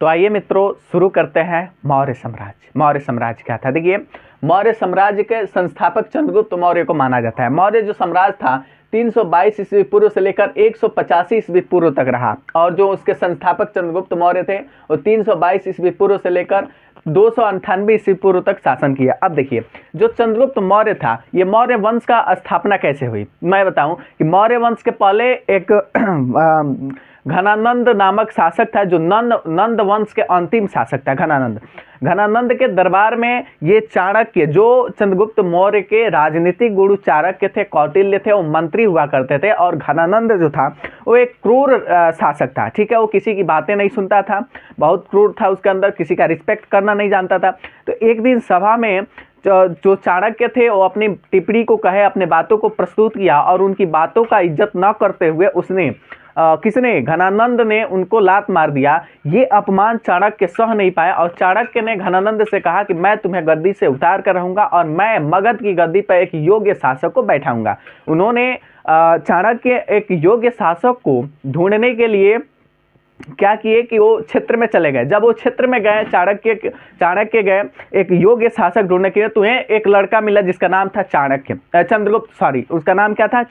तो आइए मित्रों शुरू करते हैं मौर्य साम्राज्य। मौर्य साम्राज्य क्या था? देखिए, मौर्य साम्राज्य के संस्थापक चंद्रगुप्त मौर्य को माना जाता है। मौर्य जो साम्राज्य था 322 ईस्वी पूर्व से लेकर 185 ईस्वी पूर्व तक रहा, और जो उसके संस्थापक चंद्रगुप्त मौर्य थे वो 322 ईस्वी पूर्व से लेकर 298 ईस्वी पूर्व तक शासन किया। अब देखिए, जो चंद्रगुप्त मौर्य था, ये मौर्य वंश का स्थापना कैसे हुई? मैं बताऊं कि मौर्य वंश के पहले एक घनानंद नामक शासक था, जो नंद वंश के अंतिम शासक था। घनानंद के दरबार में ये चाणक्य, जो चंद्रगुप्त मौर्य के राजनीतिक गुरु चाणक्य थे, कौटिल्य थे, वो मंत्री हुआ करते थे। और घनानंद जो था वो एक क्रूर शासक था, ठीक है। वो किसी की बातें नहीं सुनता था, बहुत क्रूर था, उसके अंदर किसी का रिस्पेक्ट करना नहीं जानता था। तो एक दिन सभा में जो चाणक्य थे वो अपनी टिप्पणी को कहे, अपने बातों को प्रस्तुत किया, और उनकी बातों का इज्जत न करते हुए उसने किसने? घनानंद ने उनको लात मार दिया। ये अपमान चाणक्य सह नहीं पाया, और चाणक्य ने घनानंद से कहा कि मैं तुम्हें गद्दी से उतार कर रहूंगा और मैं मगध की गद्दी पर एक योग्य शासक को बैठाऊंगा। उन्होंने चाणक्य एक योग्य शासक को ढूंढने के लिए क्या किए कि वो क्षेत्र में चले गए। जब वो क्षेत्र में गए, चाणक्य गए एक योग्य शासक ढूंढने के लिए, तो एक लड़का मिला जिसका नाम था उसका नाम क्या था?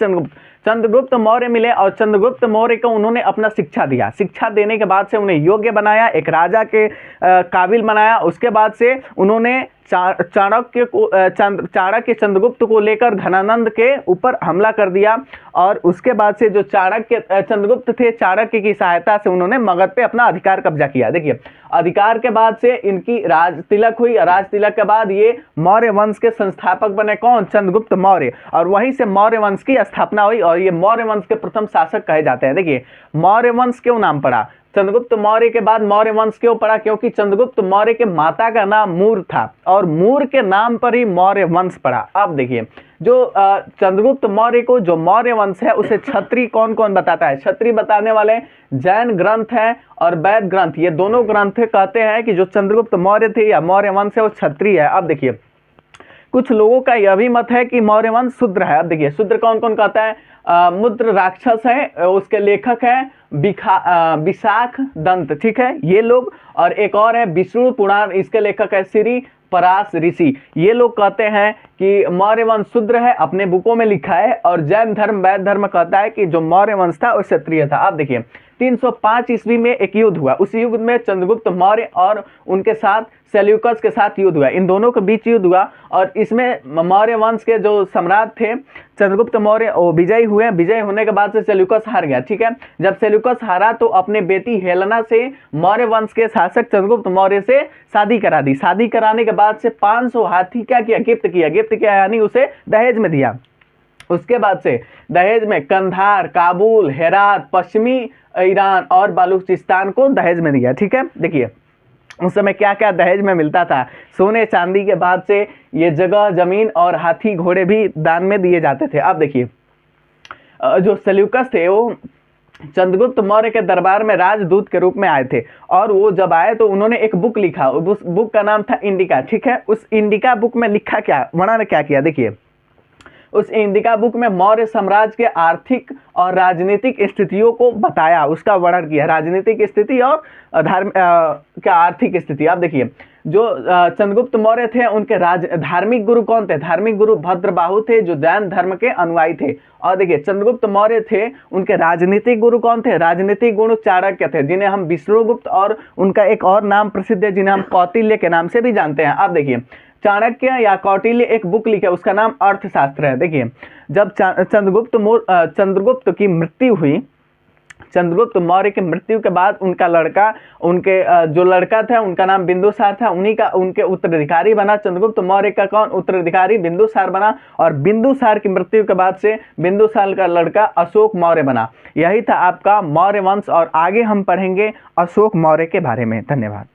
चंद्रगुप्त मौर्य मिले, और चंद्रगुप्त मौर्य को उन्होंने अपना शिक्षा दिया। शिक्षा देने के बाद से उन्हें योग्य बनाया, एक राजा के काबिल बनाया। उसके बाद से उन्होंने चाणक्य चंद्रगुप्त को लेकर घनानंद के ऊपर हमला कर दिया, और उसके बाद से जो चंद्रगुप्त थे, चाणक्य की सहायता से उन्होंने मगध पे अपना अधिकार कब्जा किया। देखिए, अधिकार के बाद से इनकी राज तिलक हुई। राज तिलक के बाद ये मौर्य वंश के संस्थापक बने। कौन? चंद्रगुप्त मौर्य। और वहीं से मौर्य वंश की स्थापना हुई, और ये मौर्य वंश के प्रथम शासक कहे जाते हैं। देखिए, मौर्य वंश क्यों नाम पड़ा? चंद्रगुप्त मौर्य के बाद मौर्य वंश क्यों पड़ा? क्योंकि चंद्रगुप्त मौर्य के माता का नाम मूर था, और मूर के नाम पर ही मौर्य वंश पड़ा। अब देखिए, जो चंद्रगुप्त मौर्य को जो मौर्य वंश है उसे क्षत्रिय कौन कौन बताता है? क्षत्रिय बताने वाले जैन ग्रंथ हैं और वैद ग्रंथ, ये दोनों ग्रंथ कहते हैं कि जो चंद्रगुप्त मौर्य थे या मौर्य वंश है वो क्षत्रिय है। अब देखिए, कुछ लोगों का यह भी मत है कि मौर्य वंश शूद्र है। अब देखिए, शूद्र कौन कौन कहता है? मुद्र राक्षस है, उसके लेखक हैं विशाख दंत, ठीक है, ये लोग। और एक और है विष्णु पुराण, इसके लेखक है श्री पराश ऋषि। ये लोग कहते हैं कि मौर्य वंश शूद्र है, अपने बुकों में लिखा है। और जैन धर्म, वैद धर्म कहता है कि जो मौर्य वंश था वो क्षत्रिय था। अब देखिए, 305 ईस्वी में एक युद्ध हुआ। उस युद्ध में चंद्रगुप्त मौर्य और उनके साथ सेल्यूकस के साथ युद्ध हुआ। इन दोनों के बीच युद्ध हुआ, और इसमें मौर्य वंश के जो सम्राट थे चंद्रगुप्त मौर्य वो विजयी हुए। विजय होने के बाद से सेल्यूकस हार गया, ठीक है। जब सेल्यूकस हारा तो अपने बेटी हेलेना से मौर्य वंश के शासक चंद्रगुप्त मौर्य से शादी करा दी। शादी कराने के बाद से 500 हाथी क्या किया? गिफ्ट किया, यानी उसे दहेज में दिया। उसके बाद से दहेज में कंधार, काबुल, हेरात, पश्चिमी ईरान और बलूचिस्तान को दहेज में दिया, ठीक है। देखिए, उस समय क्या क्या दहेज में मिलता था? सोने चांदी के बाद से ये जगह, जमीन और हाथी घोड़े भी दान में दिए जाते थे। अब देखिए, जो सेल्यूकस थे वो चंद्रगुप्त मौर्य के दरबार में राजदूत के रूप में आए थे, और वो जब आए तो उन्होंने एक बुक लिखा। उस बुक का नाम था इंडिका, ठीक है। उस इंडिका बुक में लिखा क्या, उन्होंने क्या किया? देखिए, उस इंडिका बुक में मौर्य साम्राज्य के आर्थिक और राजनीतिक स्थितियों को बताया, उसका वर्णन किया, राजनीतिक स्थिति और क्या आर्थिक स्थिति। अब देखिए, जो चंद्रगुप्त मौर्य थे उनके धार्मिक गुरु कौन थे? धार्मिक गुरु भद्रबाहु थे, जो जैन धर्म के अनुयायी थे। और देखिए, चंद्रगुप्त मौर्य थे, उनके राजनीतिक गुरु कौन थे? राजनीतिक गुरु चाणक्य थे, जिन्हें हम विष्णुगुप्त, और उनका एक और नाम प्रसिद्ध है जिन्हें हम कौटिल्य के नाम से भी जानते हैं। अब देखिए, चाणक्य या कौटिल्य एक बुक लिखे, उसका नाम अर्थशास्त्र है। देखिए, जब चंद्रगुप्त की मृत्यु हुई, चंद्रगुप्त मौर्य की मृत्यु के बाद उनके जो लड़का था उनका नाम बिंदुसार था, उनके उत्तराधिकारी बना चंद्रगुप्त मौर्य का कौन उत्तराधिकारी? बिंदुसार बना। और बिंदुसार की मृत्यु के बाद से बिंदुसार का लड़का अशोक मौर्य बना। यही था आपका मौर्य वंश, और आगे हम पढ़ेंगे अशोक मौर्य के बारे में। धन्यवाद।